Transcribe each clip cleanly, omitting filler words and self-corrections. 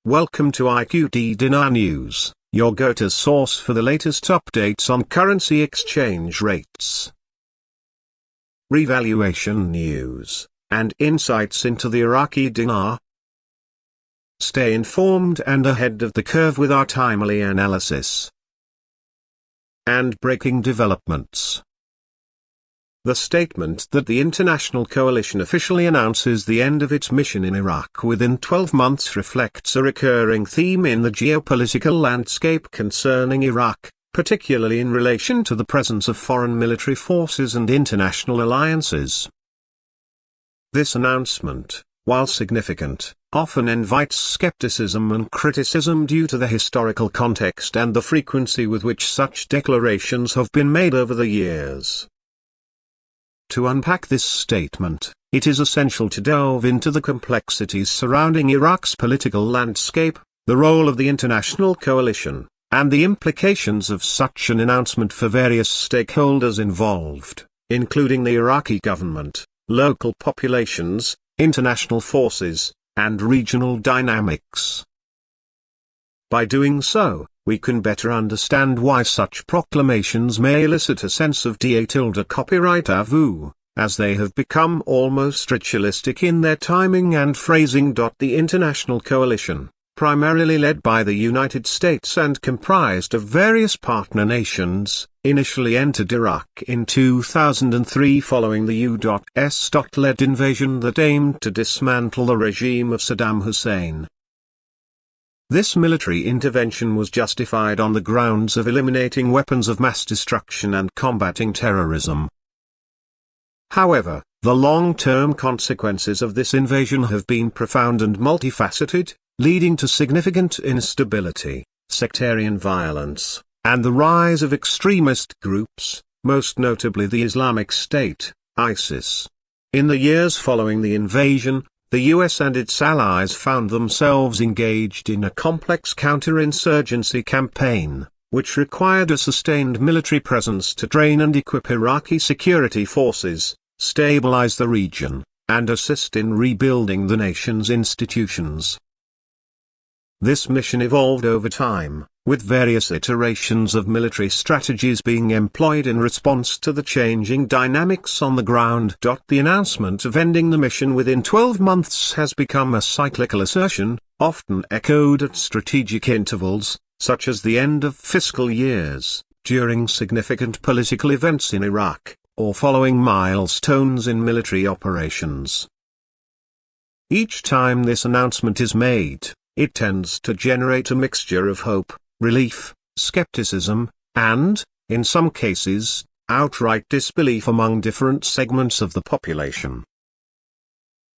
Welcome to IQD Dinar News, your go-to source for the latest updates on currency exchange rates, revaluation news, and insights into the Iraqi dinar. Stay informed and ahead of the curve with our timely analysis and breaking developments. The statement that the international coalition officially announces the end of its mission in Iraq within 12 months reflects a recurring theme in the geopolitical landscape concerning Iraq, particularly in relation to the presence of foreign military forces and international alliances. This announcement, while significant, often invites skepticism and criticism due to the historical context and the frequency with which such declarations have been made over the years. To unpack this statement, it is essential to delve into the complexities surrounding Iraq's political landscape, the role of the international coalition, and the implications of such an announcement for various stakeholders involved, including the Iraqi government, local populations, international forces, and regional dynamics. By doing so, we can better understand why such proclamations may elicit a sense of copyright vu, as they have become almost ritualistic in their timing and phrasing. The international coalition, primarily led by the United States and comprised of various partner nations, initially entered Iraq in 2003 following the U.S.-led invasion that aimed to dismantle the regime of Saddam Hussein. This military intervention was justified on the grounds of eliminating weapons of mass destruction and combating terrorism. However, the long-term consequences of this invasion have been profound and multifaceted, leading to significant instability, sectarian violence, and the rise of extremist groups, most notably the Islamic State, ISIS. In the years following the invasion, the US and its allies found themselves engaged in a complex counterinsurgency campaign, which required a sustained military presence to train and equip Iraqi security forces, stabilize the region, and assist in rebuilding the nation's institutions. This mission evolved over time, with various iterations of military strategies being employed in response to the changing dynamics on the ground. The announcement of ending the mission within 12 months has become a cyclical assertion, often echoed at strategic intervals, such as the end of fiscal years, during significant political events in Iraq, or following milestones in military operations. Each time this announcement is made, it tends to generate a mixture of hope, relief, skepticism, and, in some cases, outright disbelief among different segments of the population.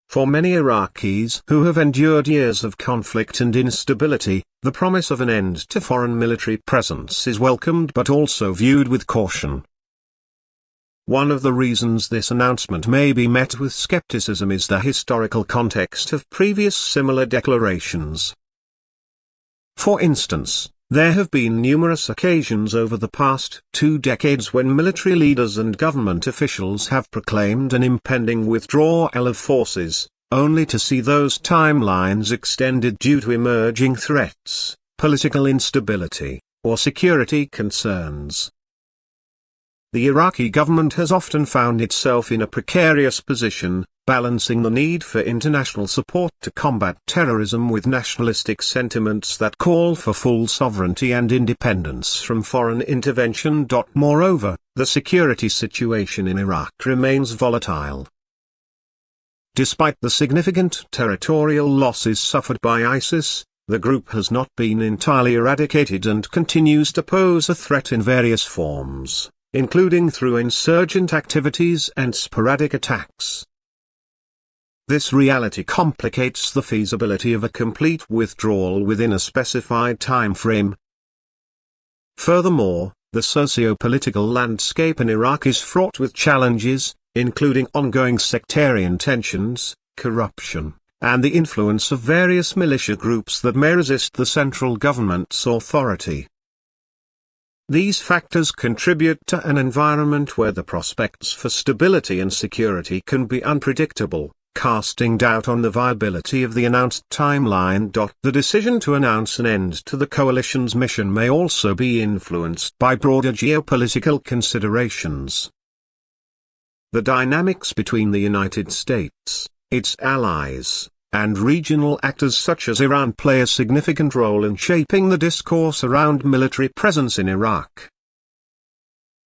For many Iraqis who have endured years of conflict and instability, the promise of an end to foreign military presence is welcomed but also viewed with caution. One of the reasons this announcement may be met with skepticism is the historical context of previous similar declarations. For instance, there have been numerous occasions over the past 2 decades when military leaders and government officials have proclaimed an impending withdrawal of forces, only to see those timelines extended due to emerging threats, political instability, or security concerns. The Iraqi government has often found itself in a precarious position, balancing the need for international support to combat terrorism with nationalistic sentiments that call for full sovereignty and independence from foreign intervention. Moreover, the security situation in Iraq remains volatile. Despite the significant territorial losses suffered by ISIS, the group has not been entirely eradicated and continues to pose a threat in various forms, including through insurgent activities and sporadic attacks. This reality complicates the feasibility of a complete withdrawal within a specified time frame. Furthermore, the socio-political landscape in Iraq is fraught with challenges, including ongoing sectarian tensions, corruption, and the influence of various militia groups that may resist the central government's authority. These factors contribute to an environment where the prospects for stability and security can be unpredictable, casting doubt on the viability of the announced timeline. The decision to announce an end to the coalition's mission may also be influenced by broader geopolitical considerations. The dynamics between the United States, its allies, and regional actors such as Iran play a significant role in shaping the discourse around military presence in Iraq.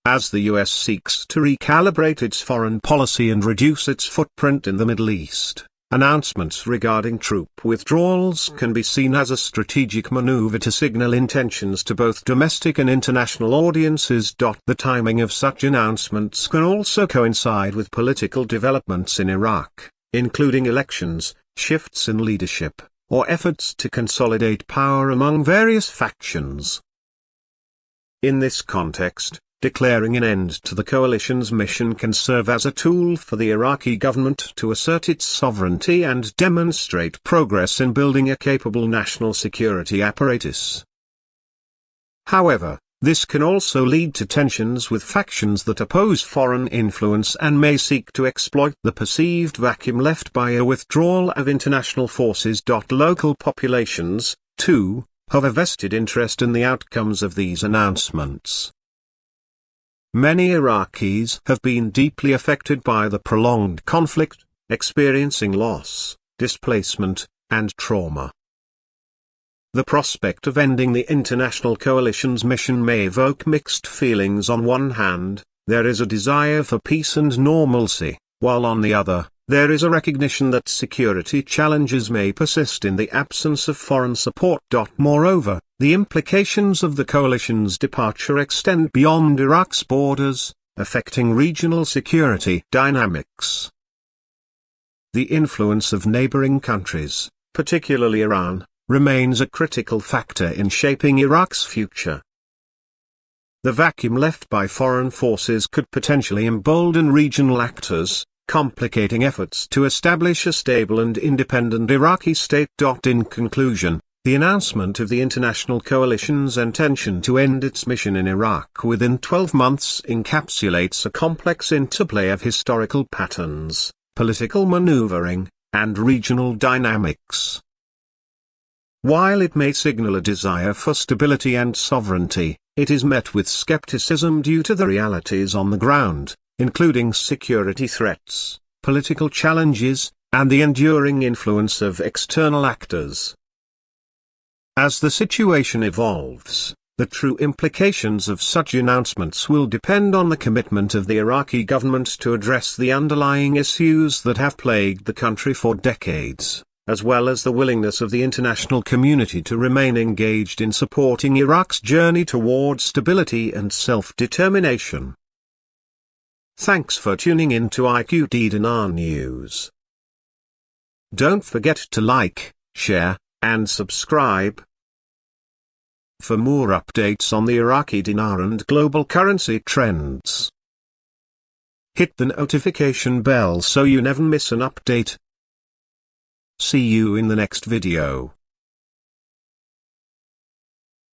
As the US seeks to recalibrate its foreign policy and reduce its footprint in the Middle East, announcements regarding troop withdrawals can be seen as a strategic maneuver to signal intentions to both domestic and international audiences. The timing of such announcements can also coincide with political developments in Iraq, including elections, shifts in leadership, or efforts to consolidate power among various factions. In this context, declaring an end to the coalition's mission can serve as a tool for the Iraqi government to assert its sovereignty and demonstrate progress in building a capable national security apparatus. However, this can also lead to tensions with factions that oppose foreign influence and may seek to exploit the perceived vacuum left by a withdrawal of international forces. Local populations, too, have a vested interest in the outcomes of these announcements. Many Iraqis have been deeply affected by the prolonged conflict, experiencing loss, displacement, and trauma. The prospect of ending the international coalition's mission may evoke mixed feelings. On one hand, there is a desire for peace and normalcy, while on the other, there is a recognition that security challenges may persist in the absence of foreign support. Moreover, the implications of the coalition's departure extend beyond Iraq's borders, affecting regional security dynamics. The influence of neighboring countries, particularly Iran, remains a critical factor in shaping Iraq's future. The vacuum left by foreign forces could potentially embolden regional actors, complicating efforts to establish a stable and independent Iraqi state. In conclusion, the announcement of the international coalition's intention to end its mission in Iraq within 12 months encapsulates a complex interplay of historical patterns, political maneuvering, and regional dynamics. While it may signal a desire for stability and sovereignty, it is met with skepticism due to the realities on the ground, including security threats, political challenges, and the enduring influence of external actors. As the situation evolves, the true implications of such announcements will depend on the commitment of the Iraqi government to address the underlying issues that have plagued the country for decades, as well as the willingness of the international community to remain engaged in supporting Iraq's journey toward stability and self-determination. Thanks for tuning in to IQD Dinar News. Don't forget to like, share, and subscribe. For more updates on the Iraqi dinar and global currency trends, hit the notification bell so you never miss an update. See you in the next video.